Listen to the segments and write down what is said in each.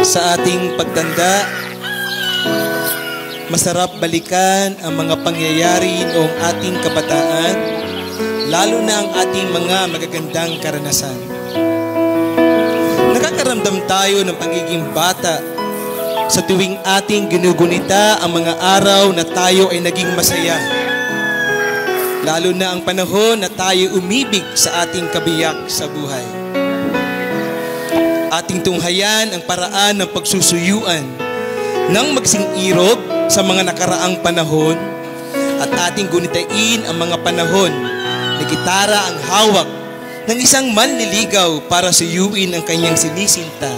Sa ating pagtanda, masarap balikan ang mga pangyayari noong ating kabataan, lalo na ang ating mga magagandang karanasan. Nakakaramdam tayo ng pagiging bata sa tuwing ating ginugunita ang mga araw na tayo ay naging masaya. Lalo na ang panahon na tayo umibig sa ating kabiyak sa buhay. Ating tunghayan ang paraan ng pagsusuyuan nang magsing-irog sa mga nakaraang panahon at ating gunitain ang mga panahon na gitara ang hawak ng isang manliligaw para suyuin ang kanyang sinisinta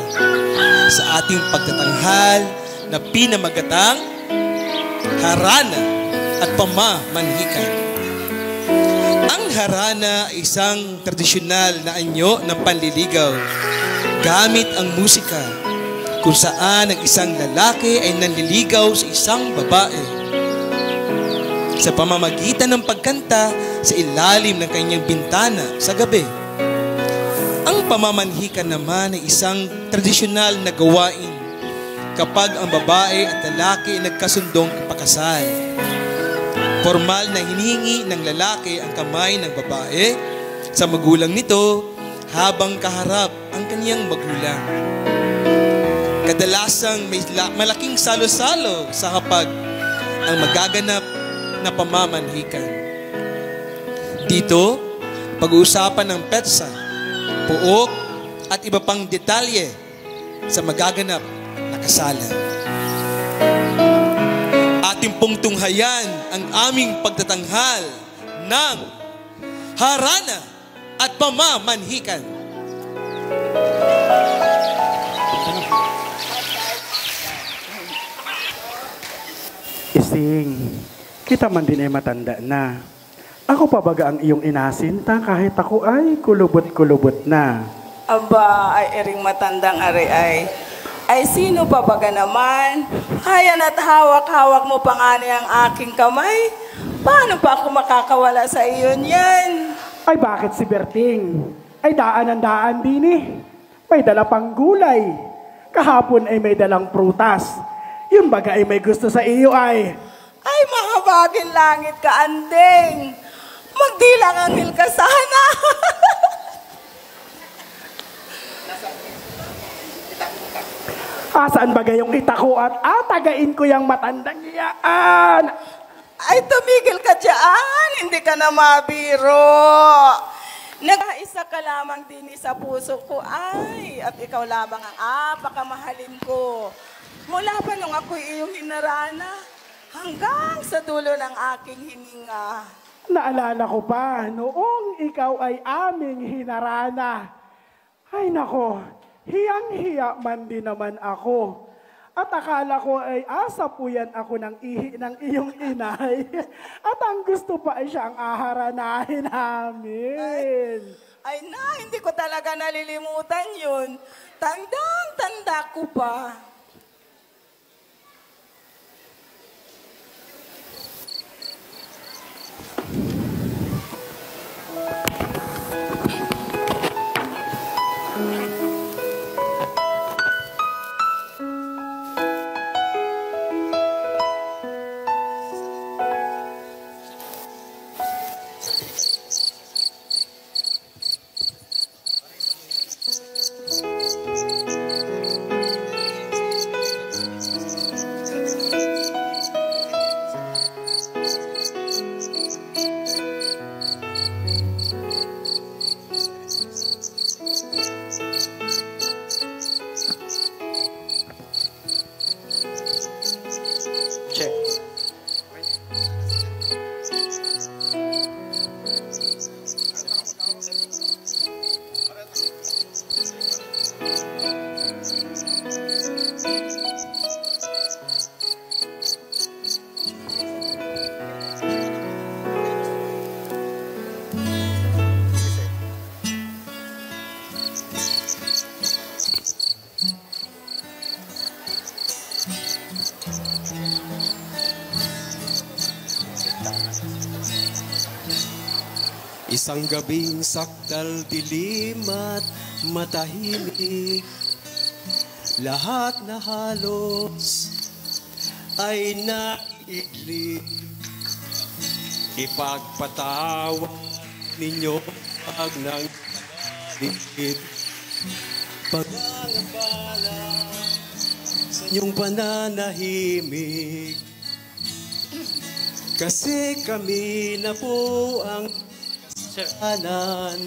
sa ating pagtatanghal na pinamagatang harana at pamamanhikan. Ang harana ay isang tradisyonal na anyo ng panliligaw gamit ang musika kung saan ang isang lalaki ay nanliligaw sa isang babae sa pamamagitan ng pagkanta sa ilalim ng kanyang bintana sa gabi. Ang pamamanhikan naman ay isang tradisyonal na gawain kapag ang babae at lalaki ay nagkasundong ipakasal. Formal na hinihingi ng lalaki ang kamay ng babae sa magulang nito habang kaharap ang kanyang magulang. Kadalasang may malaking salo-salo sa hapag ang magaganap na pamamanhikan. Dito, pag-uusapan ng petsa, puok at iba pang detalye sa magaganap na kasalan. Ating pong tunghayan ang aming pagtatanghal ng harana at pamamanhikan. Ising, kita man din ay matanda na. Ako pa baga ang iyong inasinta kahit ako ay kulubot-kulubot na. Aba, ay ering matandang ari ay sino pa baga naman? Hayan at hawak-hawak mo pa nga ang aking kamay. Paano pa ako makakawala sa iyon yan? Ay bakit si Berting? Ay daan ang daan din eh. May dala pang gulay. Kahapon ay may dalang prutas. Yung baga ay may gusto sa iyo ay... Ay mahabagin langit ka, andeng. Magdilang anghel ka sana. Asaan ba gayong itako at atagain ko yung matandang iyaan? Ay tumigil ka dyan, hindi ka na mabiro. Nag-isa ka lamang din sa puso ko, ay, at ikaw lamang ang apakamahalin ko. Mula pa nung ako'y iyong hinarana, hanggang sa dulo ng aking hininga. Naalala ko pa, noong ikaw ay aming hinarana. Ay nako, hiyang-hiya man din naman ako. At akala ko ay asapuyan ako ng ihi ng iyong inay. At ang gusto pa ay siyang aharanahin namin. Ay na, hindi ko talaga nalilimutan yun. Tandang-tanda ko pa. Isang gabing sakdal dilim at matahimik, lahat na halos ay naiigli. Ipagpatawa ninyo pag nanggalit, pag-angabala sa inyong pananahimik. Kasi kami na po ang kasalanan.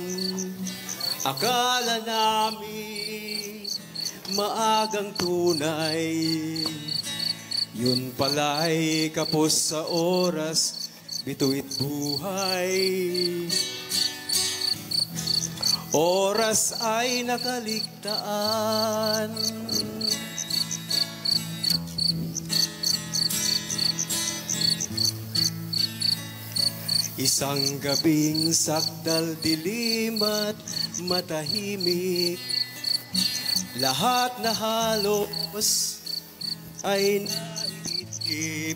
Akala namin maagang tunay, yun pala'y kapos sa oras, bituit buhay. Oras ay nakaligtaan. Isang gabing sakdal dilim at matahimik, lahat na halos ay naiisip.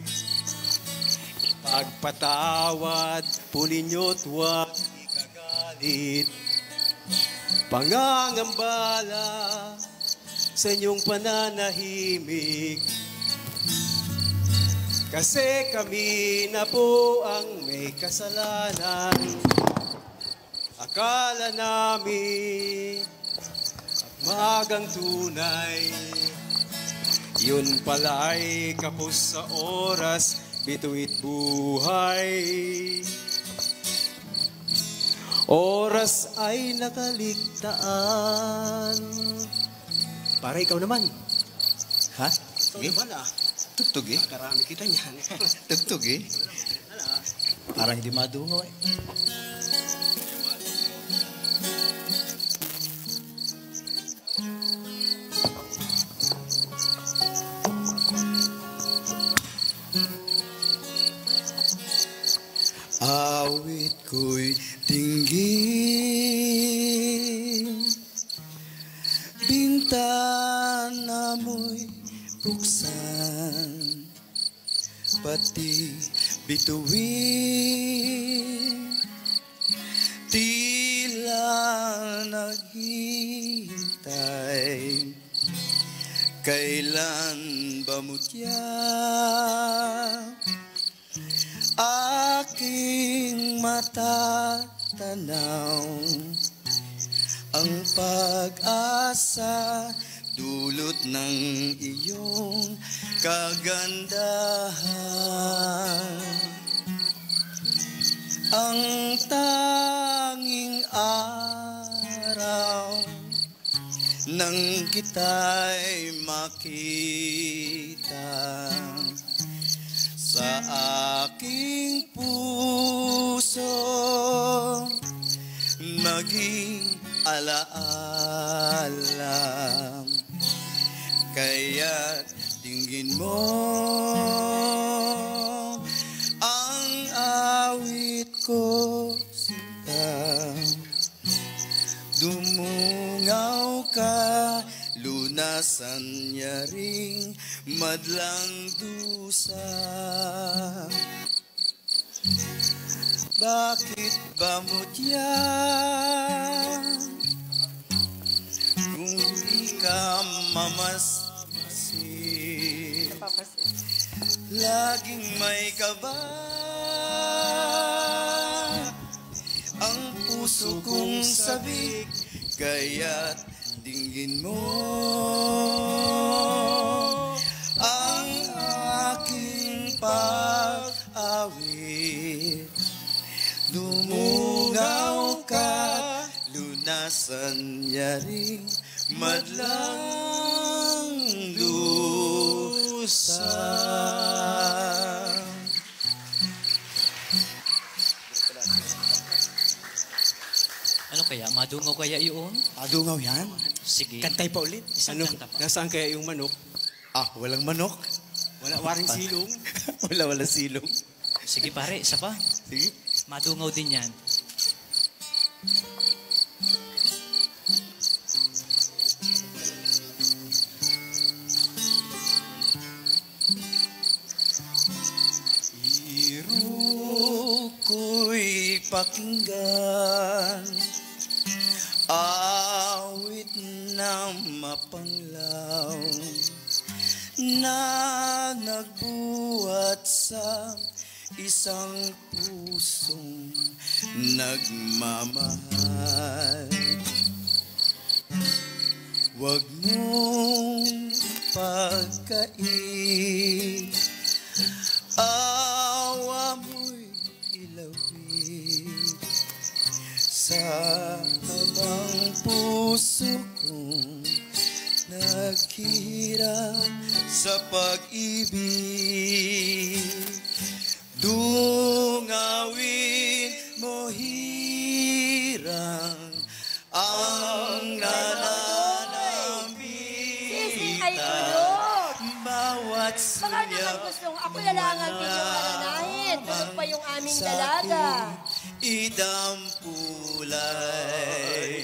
Pagpatawad po ninyo't huwag ikagalit, pangangambala sa inyong pananahimik. Kasi kami na po ang may kasalanan. Akala namin magang tunay, yun pala'y kapos sa oras, bituit buhay. Oras ay nakaligtaan. Para ikaw naman. Ha? Ikaw naman Tugtog eh. Karami kita niyan. Tugtog eh. Parang hindi madungaw eh. Awit ko'y tinggin, bintana mo'y buksan, pati bituin, tila naghihintay. Kailan ba mutya aking matatanaw ang pag-asa, dulot ng iyong kagandahan. Ang tanging araw nang kita'y makita sa aking puso, maging alaala. Kaya't dinggin mo ang awit ko, sinta. Dumungaw ka, lunasan niya ring madlang dusa. Bakit ba mutya kung di ka mamasmasin? Laging may kaba ang puso kong sabik, kaya't dinggin mo ang aking pag-awit. Dumungaw ka, lunasan niya ring madlang lusa. Ano kaya? Madungaw kaya yun? Madungaw yan. Sige. Kantay pa ulit. Isang Ano? kanta pa. Nasaan kaya yung manok? Walang manok. Wala, waring silong. Wala silong. Sige pare, isa pa. Sige. Madungaw din yan. Iro ko'y pakinggan, awit na mapanglaw na nagbuhat sa isang pusong nagmamahal. Huwag mong pagkain, awa mo'y ilawin sa habang puso kong naghihirap sa pag-ibig. Dungawin mo hirang ang nananambitan. Bawat Baka naman gustong ako na lang ang inyong alalahin. Tulog pa yung aming dalaga. Idampulay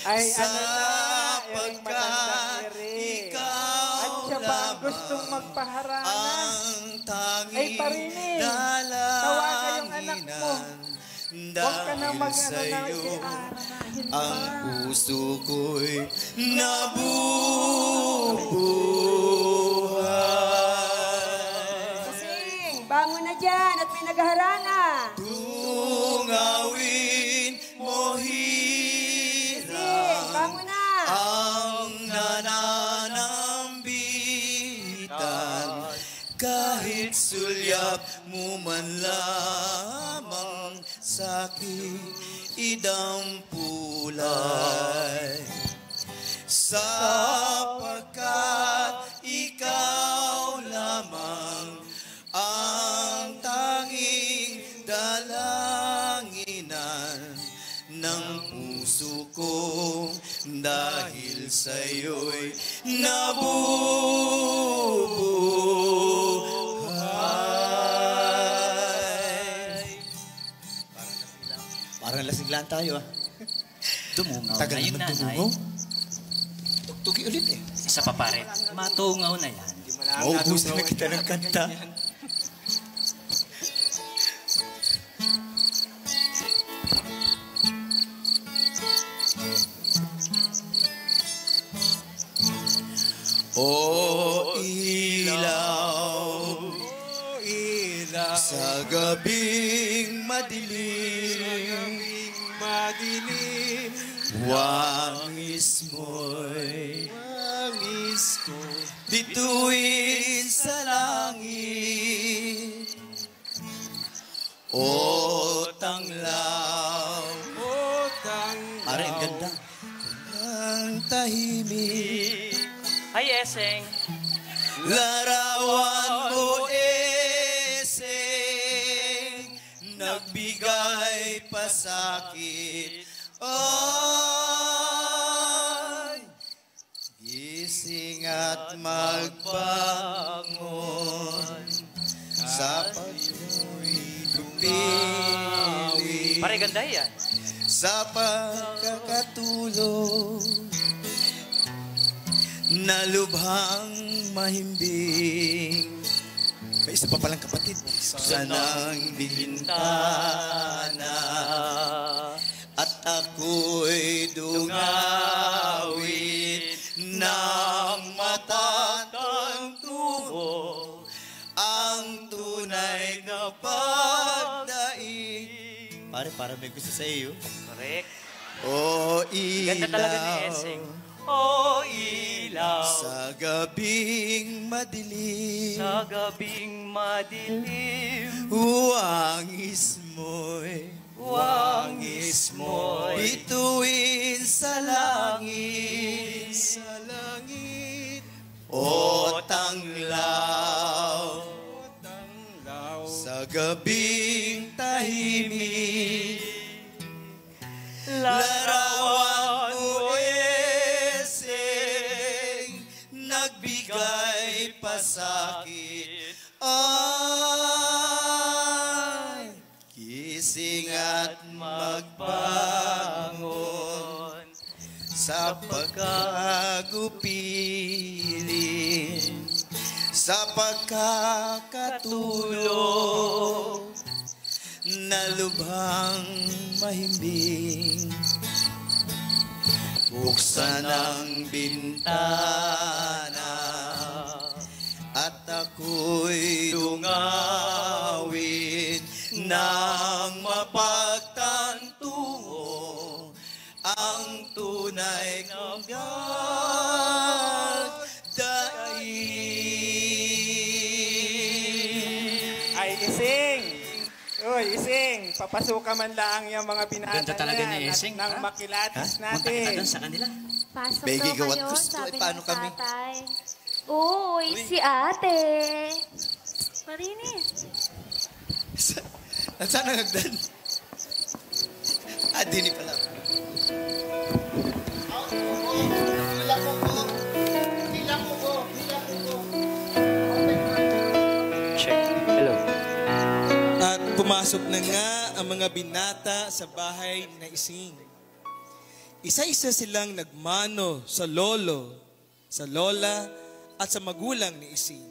Ay, sa ano na, Ering pagkat matandang ere. ikaw At siya ba ang lamang gustong magpaharana? ang tanging Ay, Parinig, tawagan yung anak mo. Huwag ka na mag-ano na sa'yo. iaranahin pa. Ang puso ko'y nabubuhay. Kasing, bangon na dyan at may naghaharana. Tungawin mo Kasing, hirang bangon na. ang nananambitan. Kahit sulyap mo man lamang sa'kin idampulay. Sapagkat ikaw lamang ang tanging dalanginan ng puso ko, dahil sa'yo'y nabubuhay. Parang lasinglaan tayo ah. Dumungaw Tagal na yung naman nanay. dumungaw. Tugtugi ulit eh. Isa pa pare, matungaw na yan. Maubusan na kita ng kanta. O ilaw, sa gabing madilim, wangis mo'y bituin sa langit. O tanglaw, pare, ang ganda. Ang tahimik, Hi, Eseng. larawan mo eseng, nagbigay pasakit. Ay, gising at magbangon sa pagmo'y dumili. Pare, ganda yan. Sa pagkakatulog na lubhang mahimbing. May isa pa palang kapatid. Sanang bintana at ako'y dungawin ng matatang tungo ang tunay na pagdaing. Para may gusto sa iyo. Correct. O Ganda talaga ni ilaw, Eseng. O ilaw, sa gabing madilim, sa gabing madilim, wangis mo'y bituin sa langit, o tanglaw, sa gabing tahimik, larawan mo eseng, nagbigay pasakit. Ay, gising at magbangon sa pagkagupilin, sa pagkakatulog na lubhang mahimbing. buksan ang bintana at ako'y dungawin nang mapagtanto ang tunay kong gagdain. Ay, Ising! Uy, Ising! Papasukan man lang yung mga binata Ganda talaga ni Ising, nang ha? makilatis Punta kita natin. doon sa kanila. Pasok Begi, daw gawat kayo, gusto. sabi Paano ng kami? tatay. Uy, si ate. Marinis. Saan ang hagdan? Dini pala. Check. Hello. At pumasok na nga ang mga binata sa bahay na Ising. Isa-isa silang nagmano sa lolo, sa lola, at sa magulang ni Ising.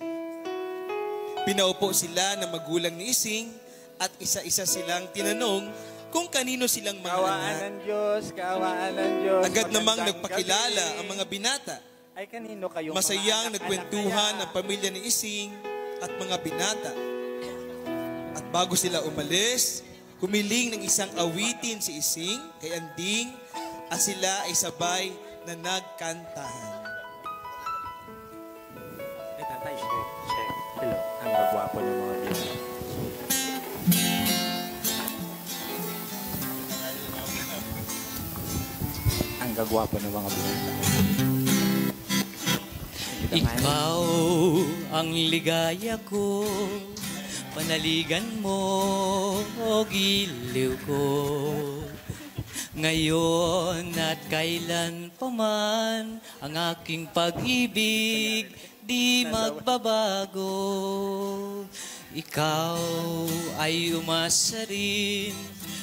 Pinaupo sila ng magulang ni Ising at isa-isa silang tinanong kung kanino silang mga Kawaan anak. ng Diyos, kawaan ng Diyos. Agad namang Magandang nagpakilala gabi. ang mga binata. Ay, kanino kayong Masayang mga nagkwentuhan anak-anak ang pamilya ni Ising at mga binata. At bago sila umalis, humiling ng isang awitin si Ising kay Anding at sila ay sabay na nagkantahan. Ay, tatay. Check. Hello. Ang gagwapo ng mga binata. Ang gagwapo ng mga binata. Ikaw ang ligaya ko, panaligan mo o giliw ko. Ngayon at kailan pa man, ang aking pag-ibig di magbabago. Ikaw ay umasa rin,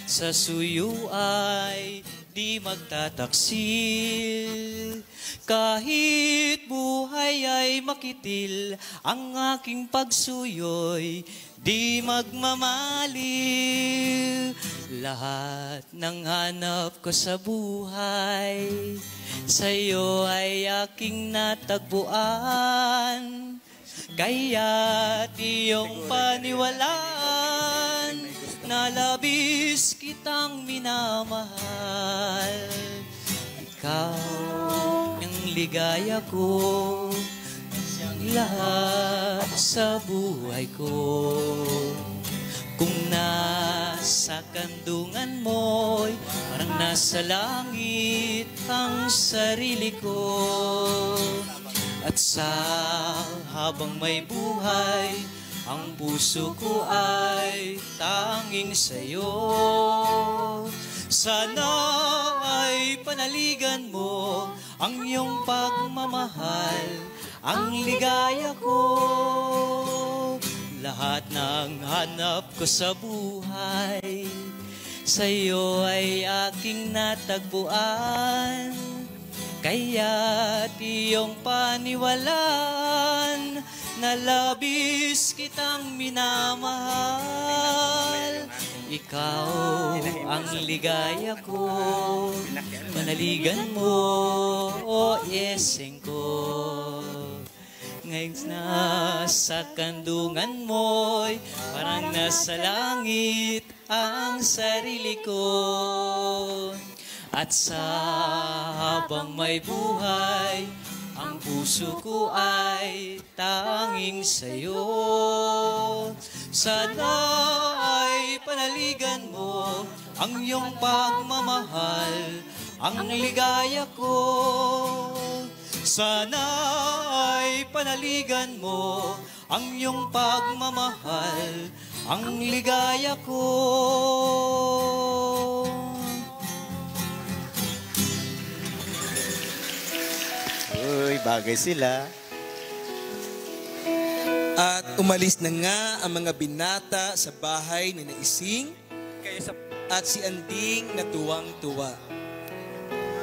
sa suyo ay di magtataksil. Kahit buhay ay makitil, ang aking pagsuyo'y di magmamaliw. Lahat ng hanap ko sa buhay, sa'yo ay aking natagpuan. Kaya't iyong paniwalaan, na labis kitang minamahal. Ikaw ang ligaya ko, ang lahat sa buhay ko. Kung nasa kandungan mo'y parang nasa langit ang sarili ko. At sa habang may buhay, ang puso ko ay tanging sa'yo. Sana ay panaligan mo ang iyong pagmamahal, ang ligaya ko. Lahat ng hanap ko sa buhay, sa'yo ay aking natagpuan. Kaya't iyong paniwalaan, na labis kitang minamahal. Ikaw ang ligaya ko, panaligan mo o Ising ko. Ngayon nasa kandungan mo'y parang nasa langit ang sarili ko. At sa habang may buhay, ang puso ko ay tanging sa'yo. Sana ay panaligan mo ang iyong pagmamahal, ang ligaya ko. Sana ay panaligan mo ang iyong pagmamahal, ang ligaya ko. Uy, bagay sila. At umalis na nga ang mga binata sa bahay ni Ising at si Anding na tuwang-tuwa.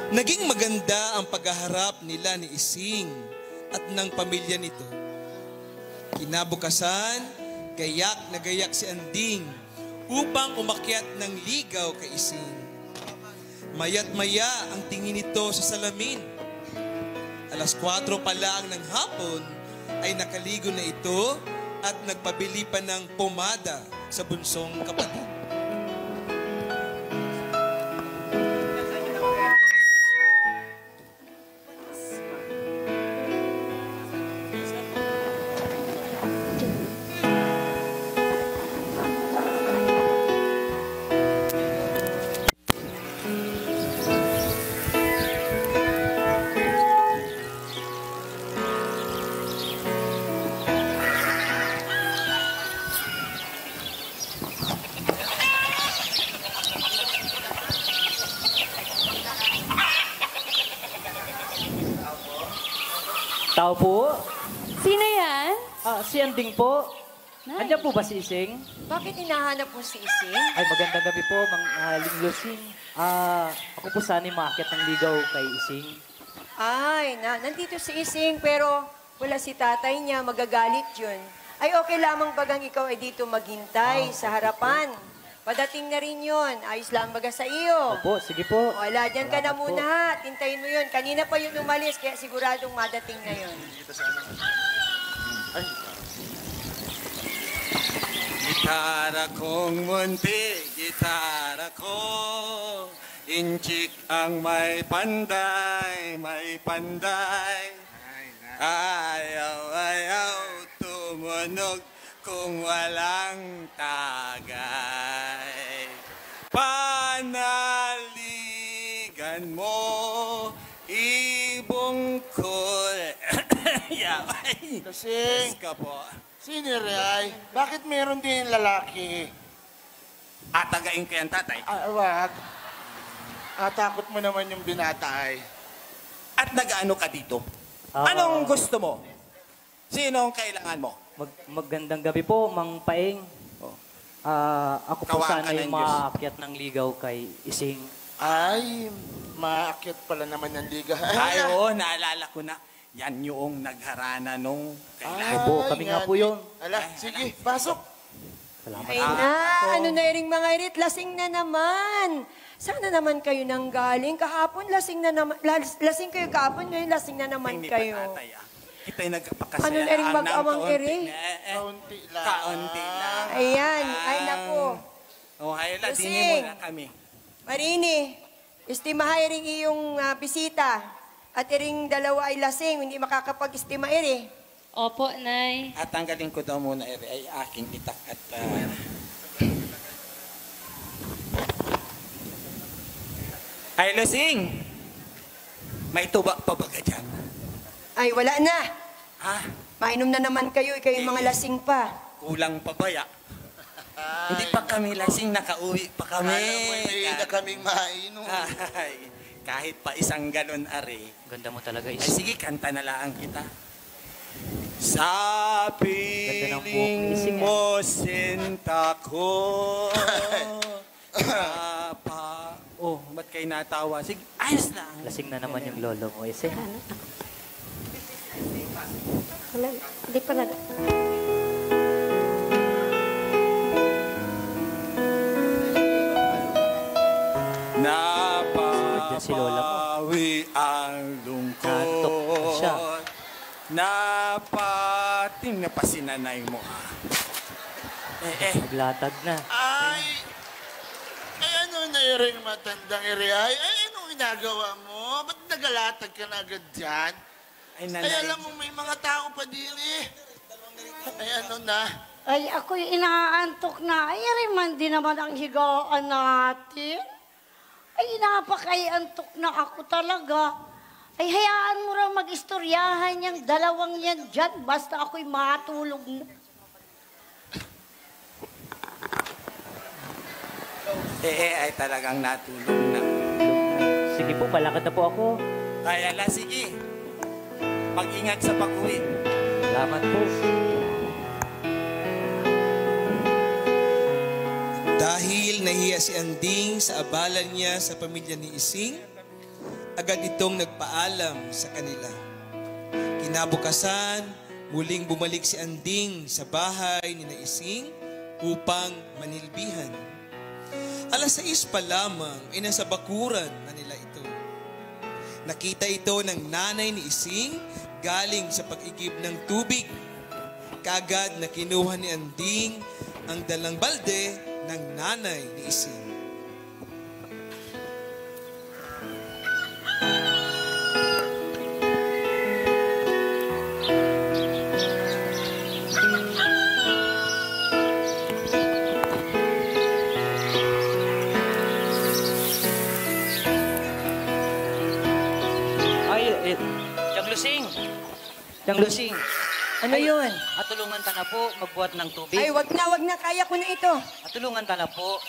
Naging maganda ang paghaharap nila ni Ising at ng pamilya nito. Kinabukasan, gayak na gayak si Anding upang umakyat ng ligaw kay Ising. Maya't maya ang tingin nito sa salamin. 4:00 pa lang ng hapon ay nakaligo na ito at nagpabili pa ng pomada sa bunsong kapatid. Tao po? Sino yan? Si Anding po. Nay. Andiyan po ba si Ising? Bakit hinahanap mo si Ising? Ay, magandang gabi po, Mang Aling Lusing. Ako po sana'y maakyat ng ligaw kay Ising. Ay, nandito si Ising pero wala si tatay niya, magagalit yun. Ay, okay lamang bagang ikaw ay dito maghintay sa harapan. Padating na rin yun. Ayos lang baga sa iyo. Opo, sige po. Wala, dyan ka na Salamat muna po. ha. Tintayin mo yun. Kanina pa yun umalis, kaya siguradong madating na yun. Gitara kong munti, gitara ko. Inchik ang may panday, may panday. Ayaw, tumunog kung walang tagay. Panaligan mo, ibungkol. Yaway. Lasing. Ka po. Sino Ray? Bakit meron din lalaki? Atagain ko yan, tatay. Wag. Takot mo naman yung binata ay. At nag-ano ka dito? Anong gusto mo? Sino ang kailangan mo? Magandang gabi po, Mang Paeng. Ako po Kawakan sana'y ng Diyos. maakyat ng ligaw kay Ising. Ay, maakyat pala naman ng liga. Ay, oo, naalala ko na. Yan yung nagharana nung kailangan. Opo, kami nga po yun. Ala, sige, pasok. Salamat. Ay na, ano na rin mga irit, lasing na naman. Sana naman kayo nang galing. Kahapon, lasing na naman. Lasing kayo kahapon, ngayon lasing na naman Hindi kayo. pa, tatay, Kita'y nagpakasaya. Ano na rin mag-amang iri? Kaunti lang. Kaunti lang. Ayan, ay naku. Oh, hayla, Lasing. dini muna kami. Marini, istimahay rin iyong bisita. At iring dalawa ay lasing, hindi makakapag-istima iri. Opo, Nay. At tanggalin ko daw muna iri ay aking itak at... Ay, lasing! May tuba pa ba ka dyan? Ay, wala na. Ha? Mainom na naman kayo, kayo mga lasing pa. Kulang pa ba ya? Hindi pa kami lasing, nakauwi pa kami. Hindi na kaming mainom. Ay, kahit pa isang galon ari. Ganda mo talaga, Ay, Ising. sige, kanta na lang kita. Sa Ganda ng buhok ni Ising, piling mo, sinta ko. Oh, ba't kayo natawa? Sige, ayos lang. Lasing na naman yung lolo mo, Ising. Wala, hindi pa na. si lola mo. Napapawi ang Kantok na siya. lungkot. Napating na pa si nanay mo. Naglatag na. Ay ano na iring matandang iri ay anong ginagawa mo? Ba't nagalatag ka na agad dyan? Ay, Ay, alam mo, may mga tao pa dili. Ay, ano na? Ay, ako'y inaantok na. Ay, man din naman ang higaan natin. Ay, napakaiantok na ako talaga. Ay, hayaan mo raw mag-istoryahan yung dalawang yan dyan. Basta ako'y matulog na. Ay talagang natulog na. Sige po, palakad na po ako. Kaya la, sige. Mag-ingat sa pag-uwi. Salamat po. Dahil nahiya si Anding sa abala niya sa pamilya ni Ising, agad itong nagpaalam sa kanila. Kinabukasan, muling bumalik si Anding sa bahay ni na Ising upang manilbihan. 6 pa lamang ay nasa bakuran na nila ito. Nakita ito ng nanay ni Ising galing sa pag-igib ng tubig. Kagad na kinuha ni Anding ang dalang balde ng nanay ni Ising. Yang Lusing, Ano yun? atulungan ta na po magbuhat ng tubig. Ay, wag na. Kaya ko na ito. Atulungan ta na po.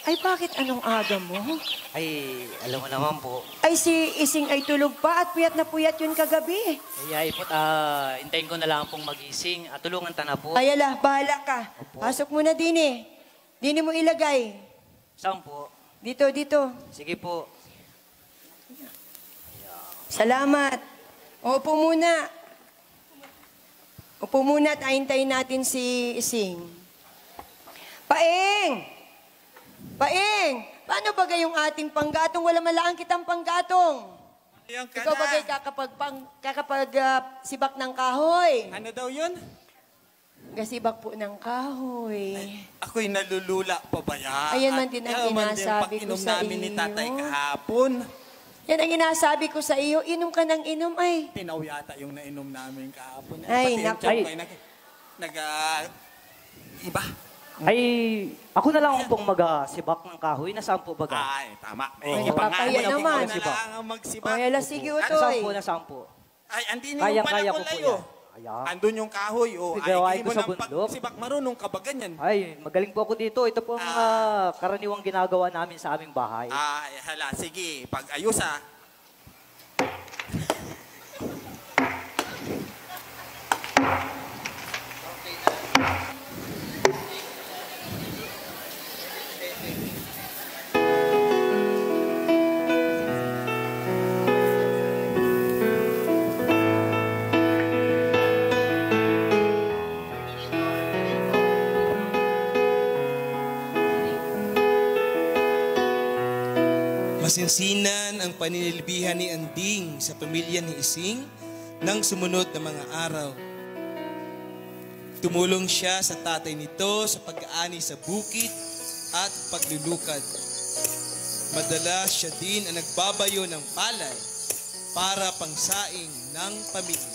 Ay, bakit anong aga mo? Ay, alam mo naman po. Ay, si Ising ay tulog pa at puyat na puyat yun kagabi. Ay, ipot, hintayin ko na lang pong magising. Atulungan ta na po. Ay, ala, bahala ka. Pasok mo na din eh. Dini mo ilagay. Saan po? Dito. Sige po. Salamat. Upo muna. Upo muna at hintayin natin si Ising. Paeng! Paano ba yung ating panggatong? Wala malaang kitang panggatong. Ikaw ba kakapag sibak ng kahoy? Ano daw yun? Gasibak po ng kahoy. Ako'y nalulula pa ba yan? Ayan man din ang sinasabi ko sa namin ni tatay iyo. kahapon. Yan ang inasabi ko sa iyo. Inom ka ng inom ay. Tinaw yata yung nainom namin kahapon. Ay, naku. Iba. Ay, ako na lang ang pong magsibak ng kahoy. Nasaan po ba? Ay, tama. Ay, nakakaya naman. Magsibak. Ay, ala, sige, Nasaan utoy. po? Ay, andin yung Kaya pala ko po layo. yan. Ayan. Andun yung kahoy. O, ay, Gawain hindi ko mo sa ng bundok. pagsibak marunong ka ba ganyan? Ay, magaling po ako dito. Ito po ang karaniwang ginagawa namin sa aming bahay. Ay, hala, sige. Pag-ayos Masinsinan ang paninilbihan ni Anding sa pamilya ni Ising nang sumunod na mga araw. Tumulong siya sa tatay nito sa pag-aani sa bukid at paglulukad. Madalas siya din ang nagbabayo ng palay para pangsaing ng pamilya.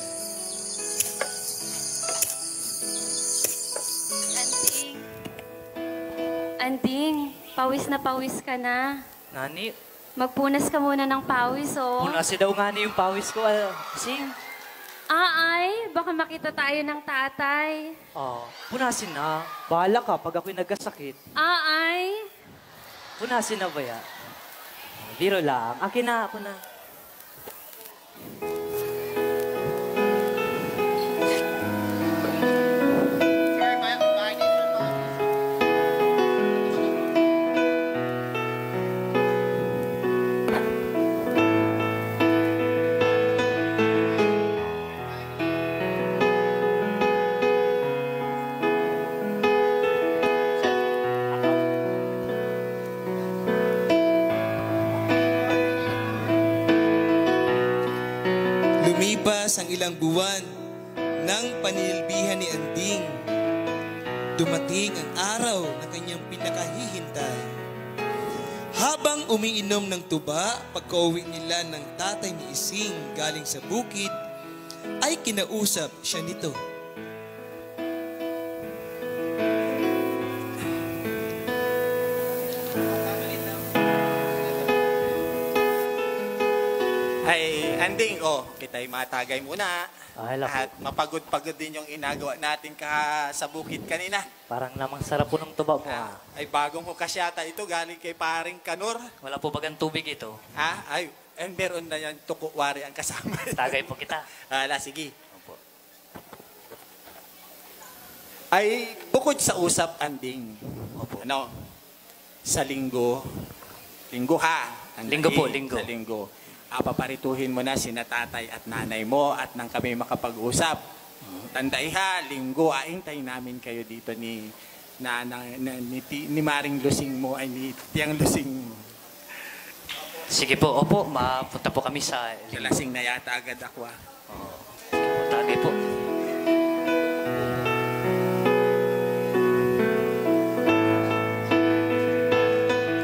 Anding, pawis na pawis ka na. Nani, Magpunas ka muna ng pawis, oh. punasin daw nga ni yung pawis ko. Sing. Ay, baka makita tayo ng tatay. Punasin na. Bahala ka pag ako'y nagkasakit. Ay. Punasin na ba yan? Biro lang. Akin na, ako na. Lumipas ang ilang buwan ng paninilbihan ni Anding. Dumating ang araw na kanyang pinakahihintay. Habang umiinom ng tuba, pagka-uwi nila ng tatay ni Ising galing sa bukid, ay kinausap siya nito. Ay, Anding, kita'y matagay muna. At mapagod-pagod din yung inagawa natin sa bukid kanina. Parang namang sarap po ng tuba mo. Ay, bagong hukasyata ito galing kay paring Kanor. Wala po bagang tubig ito? Ay, meron na yan tukuwari ang kasama. Tagay po kita. Sige. Ay, bukod sa usap, Anding. Sa linggo ha. Linggo po, linggo. Sa linggo. Paparituhin mo na sina tatay at nanay mo at nang kami makapag-usap. Tandai ha, linggo, aintay namin kayo dito ni ni Maring Lusing mo ay ni Tiyang Lusing. Sige po, opo, mapunta po kami sa... Lasing na yata agad ako ah. Sige po, tagay po.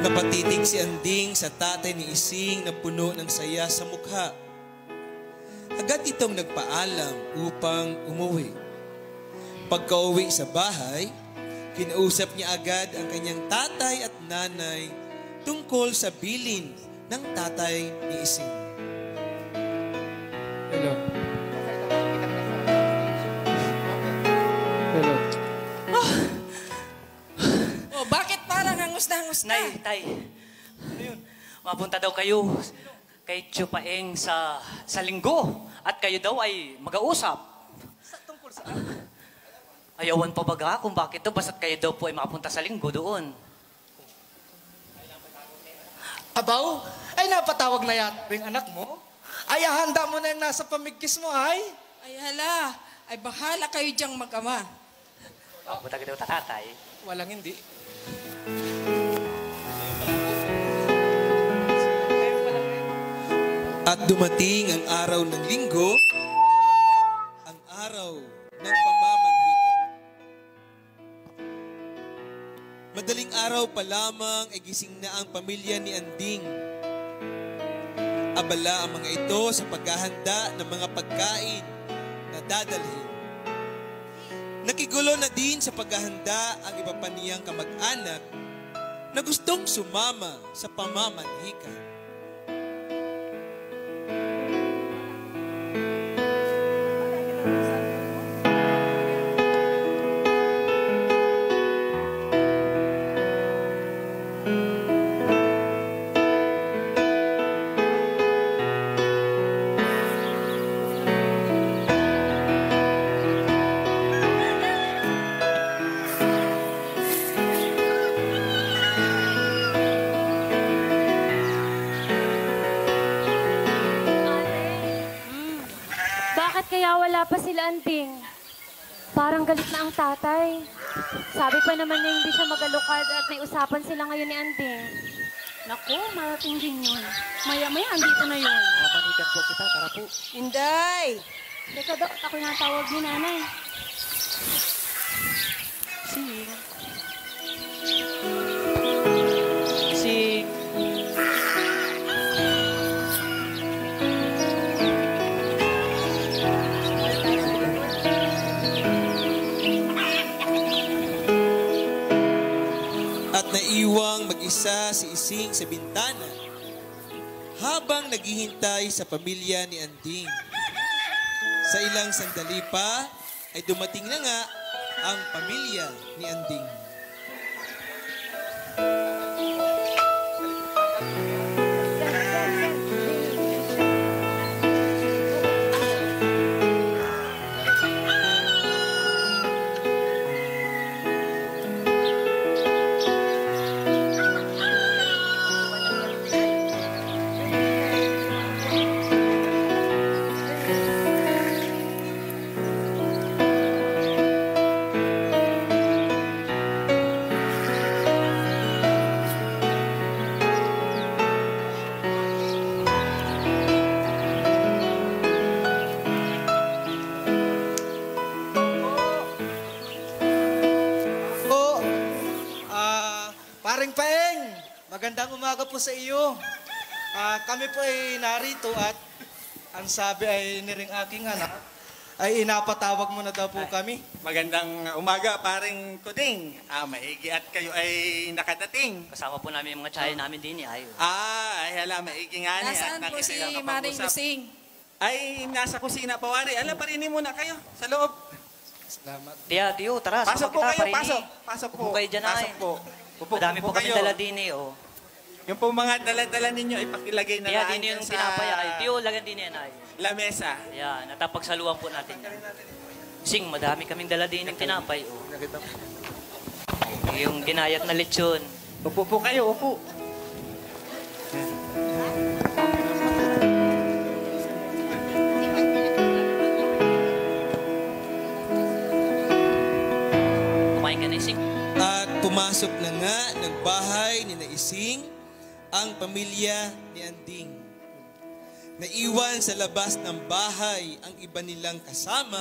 Napatitig si Anding sa tatay ni Ising na puno ng saya sa mukha. Agad itong nagpaalam upang umuwi. Pagka-uwi sa bahay, kinausap niya agad ang kanyang tatay at nanay tungkol sa bilin ng tatay ni Ising. Hello. Hello. Oh, bakit parang hangus na hangus na? Nay, tay. Ano yun? Mapunta daw kayo kay Chupaeng sa linggo. At kayo daw ay mag-ausap. Tungkol sa Ayawan pa baga kung bakit daw, basta't kayo daw po ay makapunta sa linggo doon. Abaw, ay napatawag na yata yung anak mo? Ay, handa mo na yung nasa pamigkis mo, ay? Ay hala, ay bahala kayo diyang mag-ama. Mapunta kayo daw tatay. Walang hindi. At dumating ang araw ng linggo, ang araw ng pamamanhikan. Madaling araw pa lamang ay gising na ang pamilya ni Anding. Abala ang mga ito sa paghahanda ng mga pagkain na dadalhin. Nakigulo na din sa paghahanda ang iba pa niyang kamag-anak na gustong sumama sa pamamanhikan. Kaya wala pa sila, Anding. Parang galit na ang tatay. Sabi pa naman niya hindi siya magalukad at may usapan sila ngayon ni Anding. Naku, marating din yun. Maya-maya, andito na yun. Mamanikan po kita, tara po. Inday! Teka, Dok, ako yung natawag ni nanay. Sing. Sing. Naiwang mag-isa si Ising sa bintana habang naghihintay sa pamilya ni Anding. Sa ilang sandali pa ay dumating na nga ang pamilya ni Anding. Magandang umaga po sa iyo. Kami po ay narito at ang sabi ay niring aking anak ay inapatawag mo na daw po kami. Magandang umaga, paring Kuding. Maigi at kayo ay nakadating. Kasama po namin yung mga tsaya namin din ay. Ay hala, maigi nga ni. Nasaan po si Maring Lusing? Ay, nasa kusina pa, wari. Ala, parinin muna kayo sa loob. Salamat. Tiyo, tara. Pasok po kayo, pasok. Pasok po. Upo kayo dyan ay. Pasok po. Madami po kami dala din eh, oh. Yung po mga dala-dala ninyo, ipakilagay na lang din yung pinapaya ay. Tiyo, lagan din yan ay. Lamesa. Yan, natapagsaluan po natin. Sing, madami kaming dala din yung tinapay, oh. Yung ginayat na lechon. Upo po kayo, upo. Kumain ka na, Sing. pumasok na nga ng bahay ni Naising ang pamilya ni Anding. Naiwan sa labas ng bahay ang iba nilang kasama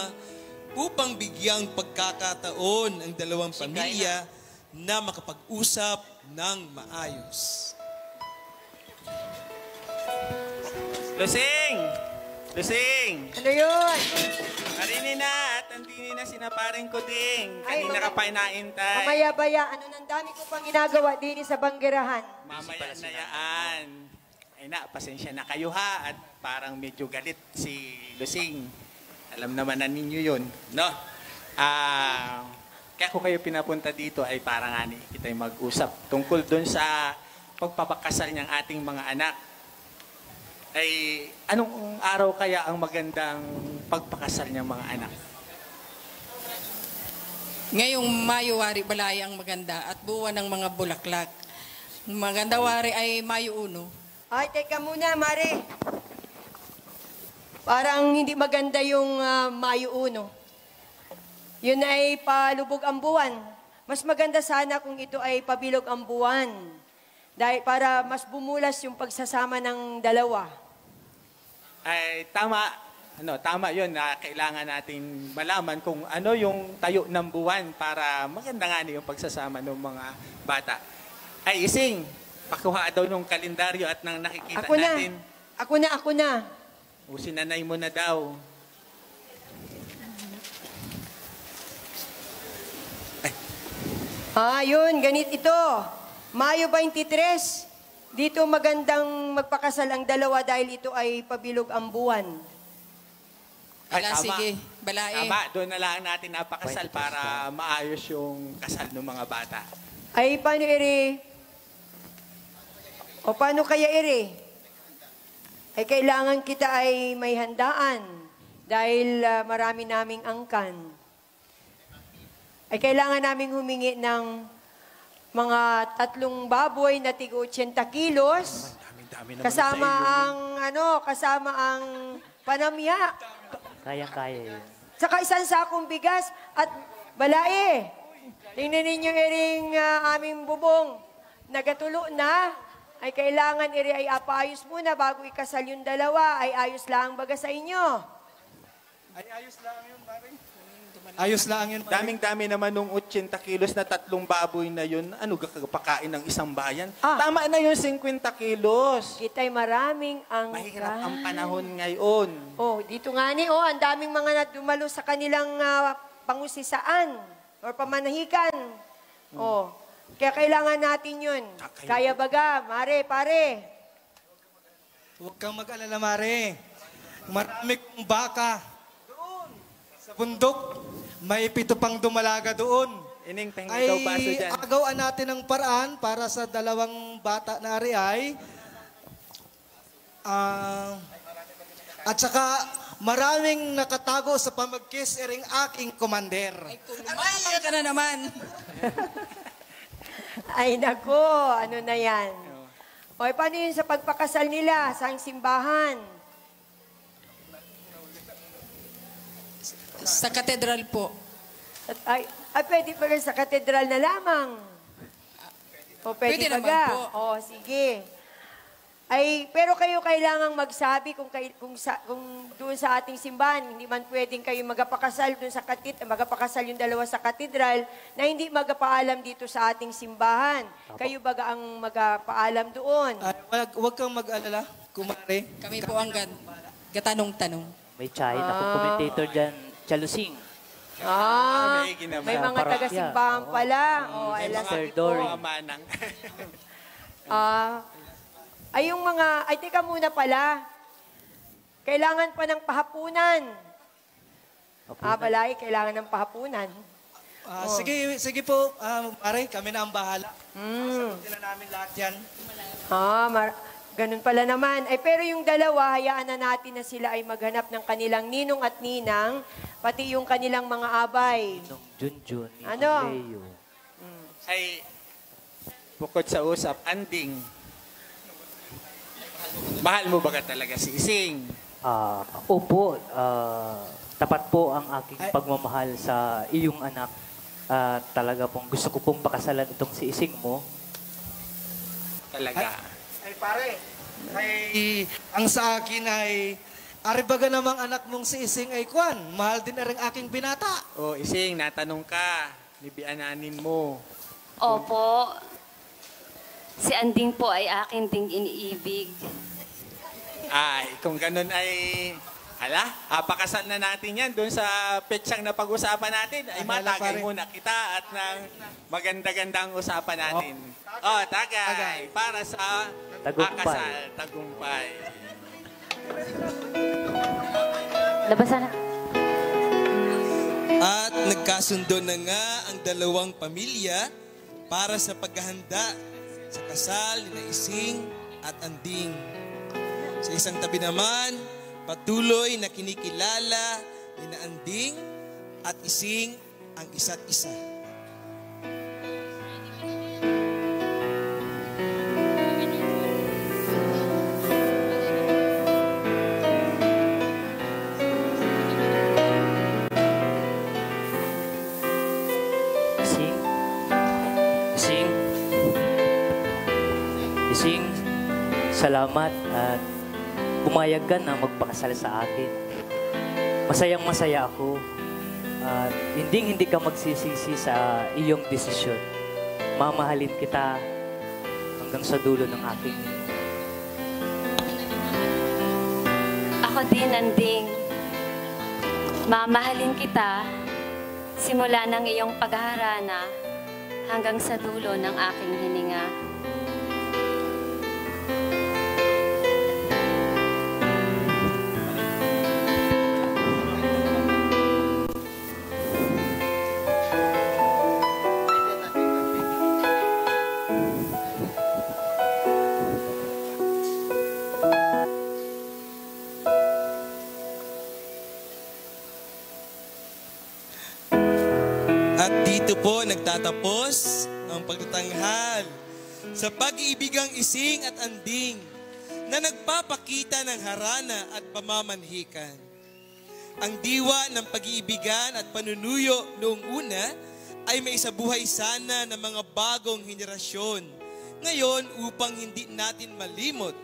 upang bigyang pagkakataon ang dalawang pamilya na makapag-usap ng maayos. Lusing! Lusing! Ano yun? Arinin na at andini na sinaparing ko ding. Kanina ka pa inaintay. Mamaya-baya, ano nang dami ko pang ginagawa din sa banggerahan. Mamaya na yaan. Ay na, pasensya na kayo ha. At parang medyo galit si Lusing. Alam naman na ninyo yun. No? Kaya ko kayo pinapunta dito ay para nga ni kita'y mag-usap tungkol doon sa pagpapakasal ng ating mga anak. Ay anong araw kaya ang magandang pagpakasal ng mga anak? Ngayong Mayo-Wari Balay ang maganda at buwan ng mga bulaklak. Maganda wari ay Mayo 1. Ay, teka muna, Mare. Parang hindi maganda yung Mayo 1. Yun ay palubog ang buwan. Mas maganda sana kung ito ay pabilog ang buwan. Dahil para mas bumulas yung pagsasama ng dalawa. Ay, tama. Tama yun na kailangan natin malaman kung ano yung tayo ng buwan para maganda nga yung pagsasama ng mga bata. Ay, Ising, pakuha daw ng kalendaryo at nang nakikita natin. Ako na. O, sinanay mo na daw. Yun, ganit ito. Mayo 23. Dito magandang magpakasal ang dalawa dahil ito ay pabilog ang buwan. Wala, sige. Balae. Tama, doon na lang natin napakasal para maayos yung kasal ng mga bata. Ay, paano ere? O paano kaya ere? Ay, kailangan kita ay may handaan dahil marami naming angkan. Ay, kailangan naming humingi ng mga 3 baboy na tig 80 kilos. Kasama ang panamya. Kayang-kaya yun. Saka isang sakong bigas at balae. Tingnan ninyo iring aming bubong. Nagatulo na. Ay kailangan iri ay apayos muna bago ikasal yung dalawa. Ay ayos lang baga sa inyo. Ay ayos lang yun, Mare. Ayos lang yun. Daming-dami naman nung 80 kilos na 3 baboy na yun. Ano pakain ng isang bayan? Tama na yun, 50 kilos. Kita'y maraming ang... Mahirap ang panahon ngayon. Dito nga ang daming mga dumalo sa kanilang pangusisaan or pamanahikan. Kaya kailangan natin yun. Kaya baga, Mare, pare. Huwag kang mag-alala, Mare. Marami kong baka. Doon, sa bundok. May 7 pang dumalaga doon. Ining ikaw baso dyan. Ay, agawaan natin ng paraan para sa 2 bata na ari at saka maraming nakatago sa pamagkis iring aking komander. Ay, kumamang ka na naman. Ay, nako, ano na yan? Paano yun sa pagpakasal nila sa simbahan? Sa katedral po. Ay, pwede pa rin sa katedral na lamang. Pwede naman po. Sige. Ay, pero kayo kailangang magsabi kung doon sa ating simbahan, hindi man pwedeng kayo magpakasal doon sa magpakasal yung dalawa sa katedral na hindi magpaalam dito sa ating simbahan. Kayo baga ang magpaalam doon. Huwag kang mag-alala, kumare. Kami po ang gatanong-tanong. May chahin ako commentator dyan, Chalusing. May mga taga-simbahan pala. Sir Dory. Teka muna pala. Kailangan pa ng pahapunan. Balay, kailangan ng pahapunan. Sige po, Mare, kami na ang bahala. Sagutin na namin lahat yan. Ganun pala naman. Pero yung dalawa, hayaan na natin na sila ay maghanap ng kanilang ninong at ninang, pati yung kanilang mga abay. Ninong Junjun, Ninong Ano? Leo. Ay, bukod sa usap, Anding, mahal mo ba ka talaga si Ising? Opo, tapat po ang aking pagmamahal sa iyong anak. talaga pong gusto ko pong pakasalan itong si Ising mo. Talaga. Ay pare, ang sa akin ay, aribaga namang anak mong si Ising ay kwan, mahal din na rin aking binata. O, Ising, natanong ka, nibiananin mo. Opo. Si Anding po ay akin ding iniibig. Ay, kung ganun ay, pakasal na natin yan doon sa petsang na pag-usapan natin. Ay, matagay muna kita at ng maganda-gandang usapan natin. Tagay. Para sa pakasal, tagumpay. Labasan na. At nagkasundo na nga ang dalawang pamilya para sa paghahanda sa kasal ni Ising at Anding. Sa isang tabi naman, patuloy na kinikilala ni Anding at Ising ang isa't isa. Ising, salamat at pumayag ka na magpakasal sa akin. Masayang masaya ako at hindi ka magsisisi sa iyong desisyon. Mamahalin kita hanggang sa dulo ng aking. Ako din, Anding. Mamahalin kita simula ng iyong paghaharana hanggang sa dulo ng aking hininga. At dito po nagtatapos ang pagtatanghal sa pag-iibigang Ising at Anding na nagpapakita ng harana at pamamanhikan. Ang diwa ng pag-iibigan at panunuyo noong una ay may isabuhay sana ng mga bagong henerasyon. Ngayon upang hindi natin malimot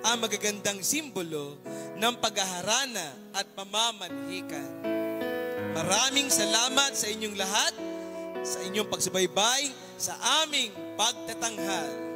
ang magagandang simbolo ng paghaharana at pamamanhikan. Maraming salamat sa inyong lahat, sa inyong pagsubaybay sa aming pagtatanghal.